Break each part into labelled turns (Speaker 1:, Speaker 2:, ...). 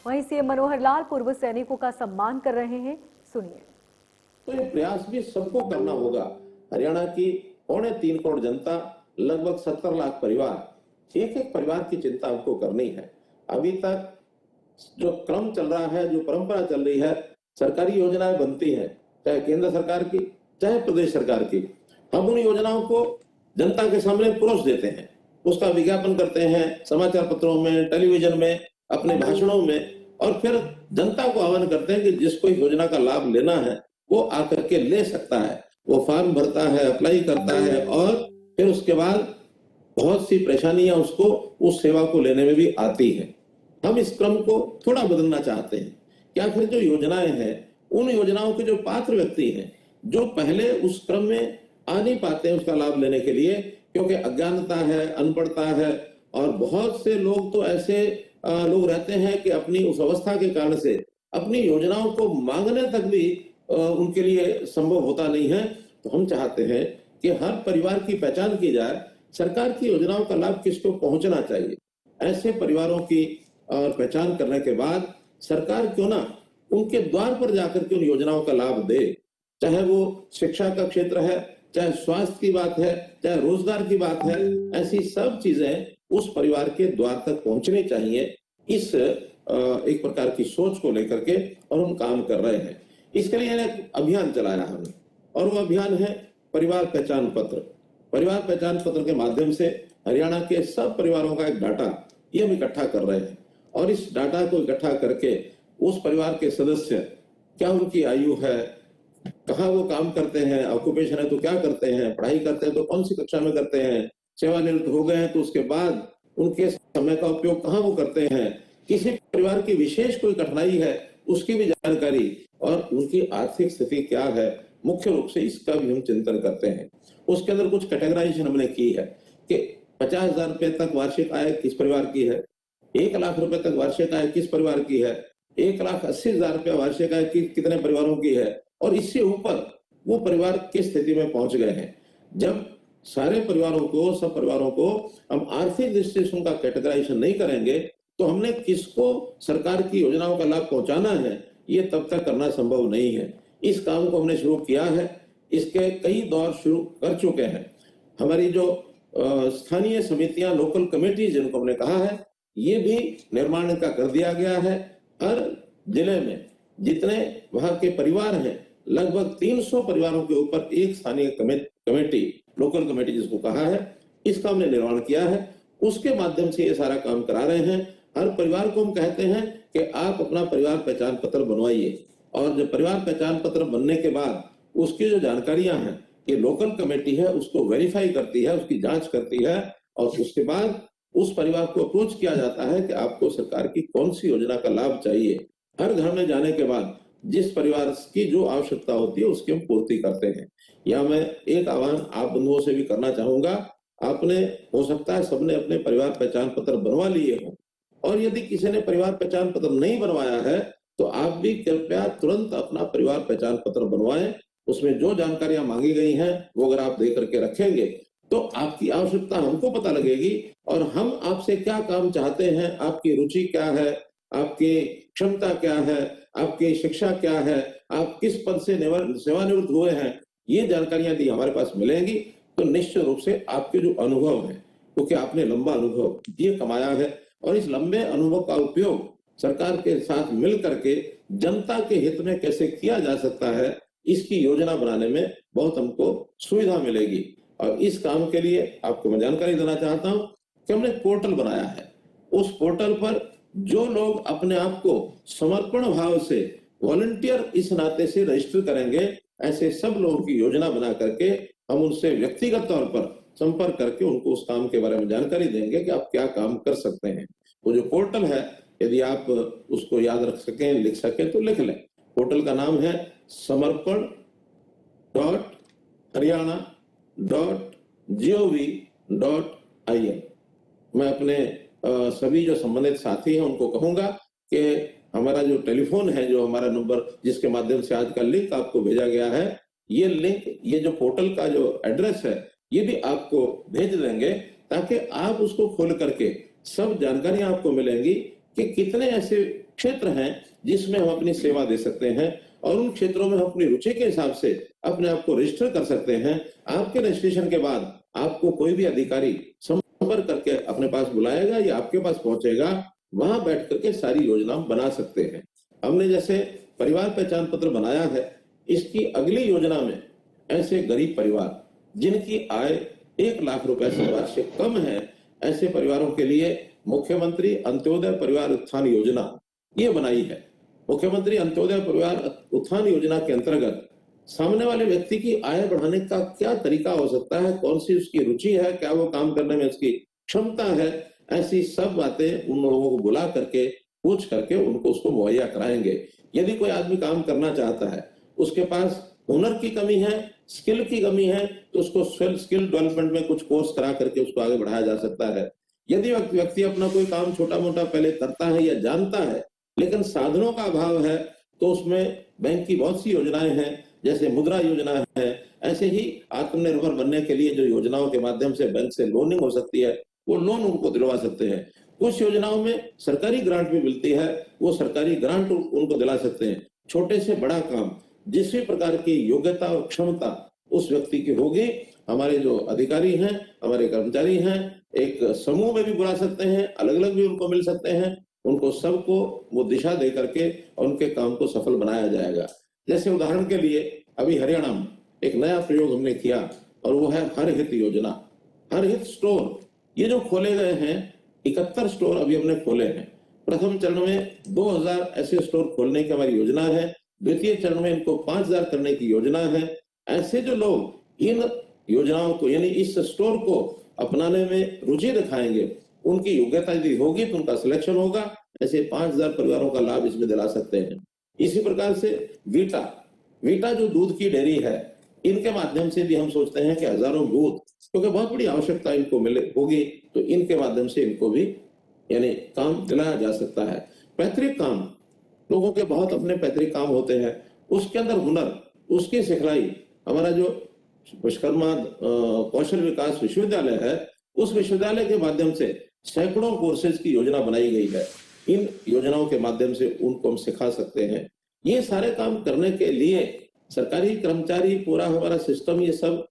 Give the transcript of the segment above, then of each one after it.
Speaker 1: वहीं सीएम मनोहर लाल पूर्व सैनिकों का सम्मान कर रहे हैं, सुनिए।
Speaker 2: तो ये प्रयास भी सबको करना होगा। हरियाणा की 3.25 करोड़ जनता, लगभग 70 लाख परिवार, एक एक परिवार की चिंता हमको करनी है। अभी तक जो क्रम चल रहा है, जो परंपरा चल रही है, सरकारी योजनाएं बनती हैं, चाहे केंद्र सरकार की, चाहे प्रदेश सरकार की, हम उन योजनाओं को जनता के सामने परोस देते हैं, उसका विज्ञापन करते हैं समाचार पत्रों में, टेलीविजन में, अपने भाषणों में, और फिर जनता को आह्वान करते हैं कि जिसको इस योजना का लाभ लेना है वो आकर के ले सकता है। वो फॉर्म भरता है, अप्लाई करता है, और फिर उसके बाद बहुत सी परेशानियां उसको उस सेवा को लेने में भी आती है। हम इस क्रम को थोड़ा बदलना चाहते हैं। क्या फिर जो योजनाएं हैं, उन योजनाओं के जो पात्र व्यक्ति हैं, जो पहले उस क्रम में आ नहीं पाते हैं उसका लाभ लेने के लिए, क्योंकि अज्ञानता है, अनपढ़ता है, और बहुत से लोग तो ऐसे लोग रहते हैं कि अपनी उस अवस्था के कारण से अपनी योजनाओं को मांगने तक भी उनके लिए संभव होता नहीं है। तो हम चाहते हैं कि हर परिवार की पहचान की जाए, सरकार की योजनाओं का लाभ किसको पहुंचना चाहिए। ऐसे परिवारों की पहचान करने के बाद सरकार क्यों ना उनके द्वार पर जाकर के उन योजनाओं का लाभ दे, चाहे वो शिक्षा का क्षेत्र है, चाहे स्वास्थ्य की बात है, चाहे रोजगार की बात है, ऐसी सब चीजें उस परिवार के द्वार तक पहुंचनी चाहिए। इस एक प्रकार की सोच को लेकर के और हम काम कर रहे हैं। इसके लिए एक अभियान चलाया हमने, और वो अभियान है परिवार पहचान पत्र। परिवार पहचान पत्र के माध्यम से हरियाणा के सब परिवारों का एक डाटा ये हम इकट्ठा कर रहे हैं, और इस डाटा को इकट्ठा करके उस परिवार के सदस्य, क्या उनकी आयु है, कहाँ वो काम करते हैं, ऑक्यूपेशन है तो क्या करते हैं, पढ़ाई करते हैं तो कौन सी कक्षा में करते हैं, सेवानिवृत्त हो गए हैं तो उसके बाद उनके समय का उपयोग कहाँ वो करते हैं, किसी परिवार की विशेष कोई कठिनाई है उसकी भी जानकारी, और उनकी आर्थिक स्थिति क्या है, मुख्य रूप से इसका भी हम चिंतन करते हैं। उसके अंदर कुछ कैटेगराइजेशन हमने की है कि 50,000 रुपए तक वार्षिक आय किस परिवार की है, 1 लाख रुपए तक वार्षिक आय किस परिवार की है, 1,80,000 रुपया वार्षिक आय कितने परिवारों की है, और इससे ऊपर वो परिवार किस स्थिति में पहुंच गए हैं। जब सारे परिवारों को, सब परिवारों को हम आर्थिक दृष्टि से उनका कैटेगराइजेशन नहीं करेंगे, तो हमने किसको सरकार की योजनाओं का लाभ पहुंचाना है ये तब तक करना संभव नहीं है। इस काम को हमने शुरू किया है, इसके कई दौर शुरू कर चुके हैं। हमारी जो स्थानीय समितियां, लोकल कमेटी जिनको हमने कहा है, ये भी निर्माण का कर दिया गया है। हर जिले में जितने वहां के परिवार हैं, लगभग 300 परिवारों के ऊपर एक स्थानीय कमेटी, लोकल कमेटी जिसको कहा है, इसका हमने निर्माण किया है। उसके माध्यम से ये सारा काम करा रहे हैं। हर परिवार को हम कहते हैं कि आप अपना परिवार पहचान पत्र बनवाइए, और जब परिवार पहचान पत्र बनने के बाद उसकी जो जानकारियां हैं, ये लोकल कमेटी है उसको वेरीफाई करती है, उसकी जांच करती है, और उसके बाद उस परिवार को अप्रोच किया जाता है कि आपको सरकार की कौन सी योजना का लाभ चाहिए। हर घर में जाने के बाद जिस परिवार की जो आवश्यकता होती है उसकी हम पूर्ति करते हैं। या मैं एक आह्वान आप बंधुओं से भी करना चाहूंगा, आपने, हो सकता है सबने अपने परिवार पहचान पत्र बनवा लिए हो, और यदि किसी ने परिवार पहचान पत्र नहीं बनवाया है तो आप भी कृपया तुरंत अपना परिवार पहचान पत्र बनवाएं। उसमें जो जानकारियां मांगी गई हैं वो अगर आप दे करके रखेंगे तो आपकी आवश्यकता हमको पता लगेगी, और हम आपसे क्या काम चाहते हैं, आपकी रुचि क्या है, आपकी क्षमता क्या है, आपकी शिक्षा क्या है, आप किस पद से सेवानिवृत्त हुए हैं, ये जानकारियां यदि हमारे पास मिलेंगी तो निश्चित रूप से आपके जो अनुभव है, क्योंकि आपने लंबा अनुभव ये कमाया है, और इस लंबे अनुभव का उपयोग सरकार के साथ मिल करके जनता के हित में कैसे किया जा सकता है, इसकी योजना बनाने में बहुत हमको सुविधा मिलेगी। और इस काम के लिए आपको मैं जानकारी देना चाहता हूं कि हमने पोर्टल बनाया है। उस पोर्टल पर जो लोग अपने आप को समर्पण भाव से वॉलंटियर इस नाते से रजिस्टर करेंगे, ऐसे सब लोगों की योजना बना करके हम उनसे व्यक्तिगत तौर पर संपर्क करके उनको उस काम के बारे में जानकारी देंगे कि आप क्या काम कर सकते हैं। वो जो पोर्टल है, यदि आप उसको याद रख सकें, लिख सकें तो लिख लें। पोर्टल का नाम है समर्पण.हरियाणा.gov.in। मैं अपने सभी जो संबंधित साथी हैं उनको कहूंगा कि हमारा जो टेलीफोन है, जो हमारा नंबर जिसके माध्यम से आज का लिंक आपको भेजा गया है, ये लिंक, ये जो पोर्टल का जो एड्रेस है, ये भी आपको भेज देंगे, ताकि आप उसको खोल करके सब जानकारियां आपको मिलेंगी कि कितने ऐसे क्षेत्र हैं जिसमें हम अपनी सेवा दे सकते हैं और उन क्षेत्रों में हम अपनी रुचि के हिसाब से अपने आप को रजिस्टर कर सकते हैं। आपके रजिस्ट्रेशन के बाद आपको कोई भी अधिकारी संपर्क करके अपने पास बुलाएगा या आपके पास पहुंचेगा, वहां बैठ करके सारी योजना बना सकते हैं। हमने जैसे परिवार पहचान पत्र बनाया है, इसकी अगली योजना में ऐसे गरीब परिवार जिनकी आय 1 लाख रुपए से वार्षिक कम है, ऐसे परिवारों के लिए मुख्यमंत्री अंत्योदय परिवार उत्थान योजना ये बनाई है। मुख्यमंत्री अंत्योदय परिवार उत्थान योजना के अंतर्गत सामने वाले व्यक्ति की आय बढ़ाने का क्या तरीका हो सकता है, कौन सी उसकी रुचि है, क्या वो काम करने में उसकी क्षमता है, ऐसी सब बातें उन लोगों को बुला करके पूछ करके उनको उसको मुहैया कराएंगे। यदि कोई आदमी काम करना चाहता है, उसके पास हुनर की कमी है, स्किल की कमी है, तो उसको स्किल डेवलपमेंट में कुछ कोर्स करा करके उसको आगे बढ़ाया जा सकता है। यदि व्यक्ति अपना कोई काम छोटा मोटा पहले करता है या जानता है, लेकिन साधनों का अभाव है, तो उसमें बैंक की बहुत सी योजनाएं हैं, जैसे मुद्रा योजना है। ऐसे ही आत्मनिर्भर बनने के लिए जो योजनाओं के माध्यम से बैंक से लोनिंग हो सकती है, वो लोन उनको दिलवा सकते हैं। कुछ योजनाओं में सरकारी ग्रांट भी मिलती है, वो सरकारी ग्रांट उनको दिला सकते हैं। छोटे से बड़ा काम जिस भी प्रकार की योग्यता और क्षमता उस व्यक्ति की होगी, हमारे जो अधिकारी हैं, हमारे कर्मचारी हैं, एक समूह में भी बुला सकते हैं, अलग अलग भी उनको मिल सकते हैं, उनको सबको वो दिशा दे करके और उनके काम को सफल बनाया जाएगा। जैसे उदाहरण के लिए अभी हरियाणा में एक नया प्रयोग हमने किया और वो है हर हित योजना। हर हित स्टोर ये जो खोले गए हैं, 71 स्टोर अभी हमने खोले हैं। प्रथम चरण में 2000 ऐसे स्टोर खोलने की हमारी योजना है, द्वितीय चरण में इनको 5000 करने की योजना है। ऐसे जो लोग इन योजनाओं को यानी इस स्टोर को अपनाने में रुचि दिखाएंगे, उनकी योग्यता यदि होगी तो उनका सिलेक्शन होगा। ऐसे 5000 परिवारों का लाभ इसमें दिला सकते हैं। इसी प्रकार से वीटा जो दूध की डेयरी है, इनके माध्यम से भी हम सोचते हैं कि हजारों बूथ, क्योंकि बहुत बड़ी आवश्यकता इनको मिले होगी, तो इनके माध्यम से इनको भी यानी काम दिलाया जा सकता है। पैतृक काम, लोगों के बहुत अपने पैतृक काम होते हैं, उसके अंदर हुनर, उसकी सिखलाई, हमारा जो विश्वकर्मा कौशल विकास विश्वविद्यालय है, उस विश्वविद्यालय के माध्यम से सैकड़ों कोर्सेज की योजना बनाई गई है। इन योजनाओं के माध्यम से उनको हम सिखा सकते हैं। ये सारे काम करने के लिए सरकारी कर्मचारी, पूरा हमारा सिस्टम, ये सब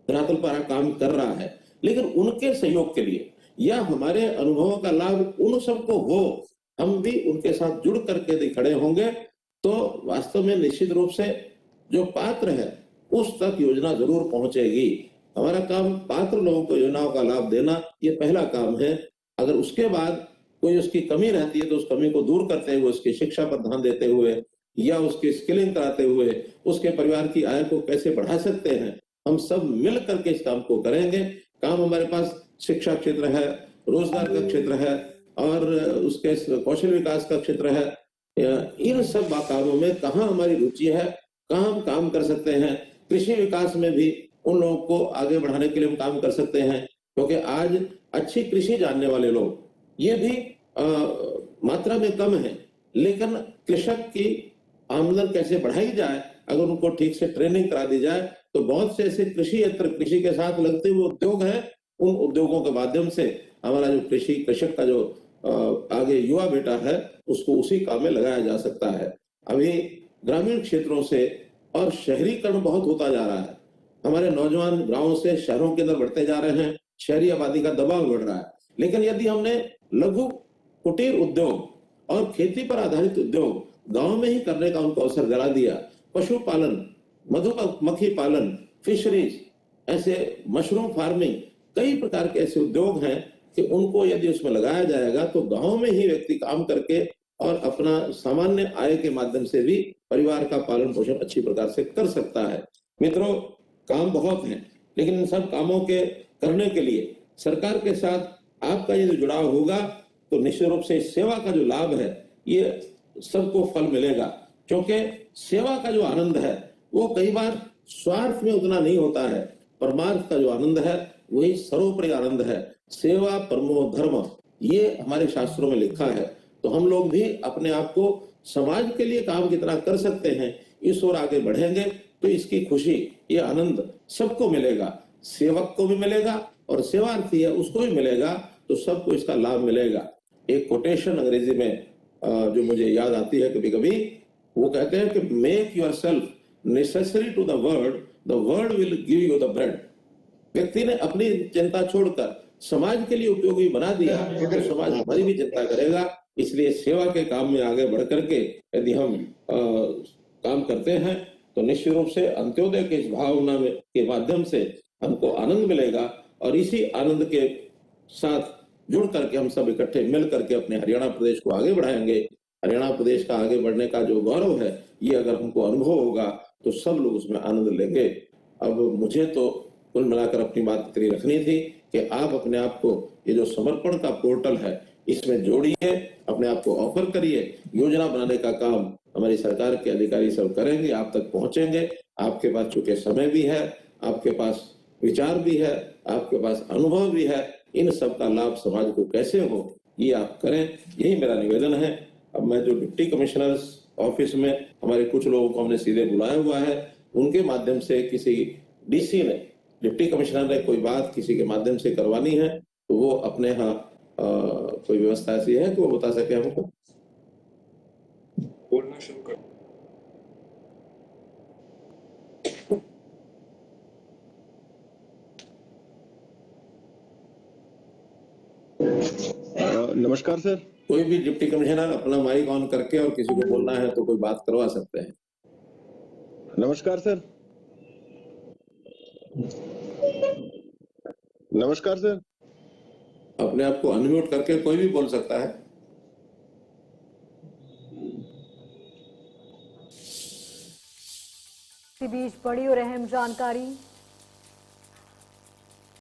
Speaker 2: धरातल पर काम कर रहा है, लेकिन उनके सहयोग के लिए या हमारे अनुभवों का लाभ उन सबको हो, हम भी उनके साथ जुड़ करके यदि खड़े होंगे, तो वास्तव में निश्चित रूप से जो पात्र है उस तक योजना जरूर पहुंचेगी। हमारा काम पात्र लोगों को योजनाओं का लाभ देना, ये पहला काम है। अगर उसके बाद कोई उसकी कमी रहती है तो उस कमी को दूर करते हुए, उसकी शिक्षा पर ध्यान देते हुए या उसकी स्किलिंग कराते हुए उसके परिवार की आय को कैसे बढ़ा सकते हैं, हम सब मिल करके इस काम को करेंगे। काम हमारे पास शिक्षा क्षेत्र है, रोजगार का क्षेत्र है और उसके कौशल विकास का क्षेत्र है। इन सब कामों में कहाँ हमारी रुचि है, कहाँ हम काम कर सकते हैं। कृषि विकास में भी उन लोगों को आगे बढ़ाने के लिए हम काम कर सकते हैं, क्योंकि आज अच्छी कृषि जानने वाले लोग ये भी मात्रा में कम है, लेकिन कृषक की आमदन कैसे बढ़ाई जाए, अगर उनको ठीक से ट्रेनिंग करा दी जाए, तो बहुत से ऐसे कृषि के साथ लगते हुए उद्योग हैं, उन उद्योगों के माध्यम से हमारा जो कृषक का जो आगे युवा बेटा है, उसको उसी काम में लगाया जा सकता है। अभी ग्रामीण क्षेत्रों से और शहरीकरण बहुत होता जा रहा है। हमारे नौजवान गांवों से शहरों के अंदर बढ़ते जा रहे हैं, शहरी आबादी का दबाव बढ़ रहा है। लेकिन यदि हमने लघु कुटीर उद्योग और खेती पर आधारित उद्योग गांव में ही करने का उनको अवसर दिला दिया, पशुपालन, मधुमक्खी पालन, फिशरीज, ऐसे मशरूम फार्मिंग, कई प्रकार के ऐसे उद्योग हैं कि उनको यदि उसमें लगाया जाएगा तो गांव में ही व्यक्ति काम करके और अपना सामान्य आय के माध्यम से भी परिवार का पालन पोषण अच्छी प्रकार से कर सकता है। मित्रों, काम बहुत है, लेकिन इन सब कामों के करने के लिए सरकार के साथ आपका यदि जुड़ाव होगा तो निश्चित रूप से सेवा का जो लाभ है ये सबको फल मिलेगा। क्योंकि सेवा का जो आनंद है वो कई बार स्वार्थ में उतना नहीं होता है, परमार्थ का जो आनंद है वही सर्वोपरि आनंद है। सेवा परमो धर्म, ये हमारे शास्त्रों में लिखा है। तो हम लोग भी अपने आप को समाज के लिए काम कितना कर सकते हैं, इस ओर आगे बढ़ेंगे तो इसकी खुशी, ये आनंद सबको मिलेगा, सेवक को भी मिलेगा और सेवार्थी है उसको भी मिलेगा, तो सबको इसका लाभ मिलेगा। एक कोटेशन अंग्रेजी में जो मुझे याद आती है कभी कभी, वो कहते हैं कि make yourself necessary to the world will give you the bread. व्यक्ति ने अपनी चिंता छोड़कर समाज के लिए उपयोगी बना दिया तो समाज हमारी भी चिंता करेगा। इसलिए सेवा के काम में आगे बढ़ करके यदि हम काम करते हैं तो निश्चित रूप से अंत्योदय के इस भावना में के माध्यम से हमको आनंद मिलेगा, और इसी आनंद के साथ जुड़ करके हम सब इकट्ठे मिल करके अपने हरियाणा प्रदेश को आगे बढ़ाएंगे। हरियाणा प्रदेश का आगे बढ़ने का जो गौरव है, ये अगर हमको अनुभव होगा तो सब लोग उसमें आनंद लेंगे। अब मुझे तो कुल मिलाकर अपनी बात इतनी रखनी थी कि आप अपने आप को ये जो समर्पण का पोर्टल है इसमें जोड़िए, अपने आप को ऑफर करिए। योजना बनाने का काम हमारी सरकार के अधिकारी सब करेंगे, आप तक पहुंचेंगे। आपके पास चूंकि समय भी है, आपके पास विचार भी है, आपके पास अनुभव भी है, इन सब का लाभ समाज को कैसे हो ये आप करें, यही मेरा निवेदन है। अब मैं जो डिप्टी कमिश्नर्स ऑफिस में हमारे कुछ लोगों को हमने सीधे बुलाया हुआ है, उनके माध्यम से किसी डीसी ने, डिप्टी कमिश्नर ने कोई बात किसी के माध्यम से करवानी है तो वो अपने यहाँ कोई व्यवस्था ऐसी है कि वो बता सके हमको।
Speaker 3: बोलना शुरू कर।
Speaker 4: नमस्कार सर।
Speaker 2: कोई भी डिप्टी कमिश्नर अपना माइक ऑन करके और किसी को बोलना है तो कोई बात करवा सकते हैं।
Speaker 4: नमस्कार सर। नमस्कार सर।
Speaker 2: अपने आप को अनम्यूट करके कोई भी बोल सकता है।
Speaker 1: इसी बीच बड़ी और अहम जानकारी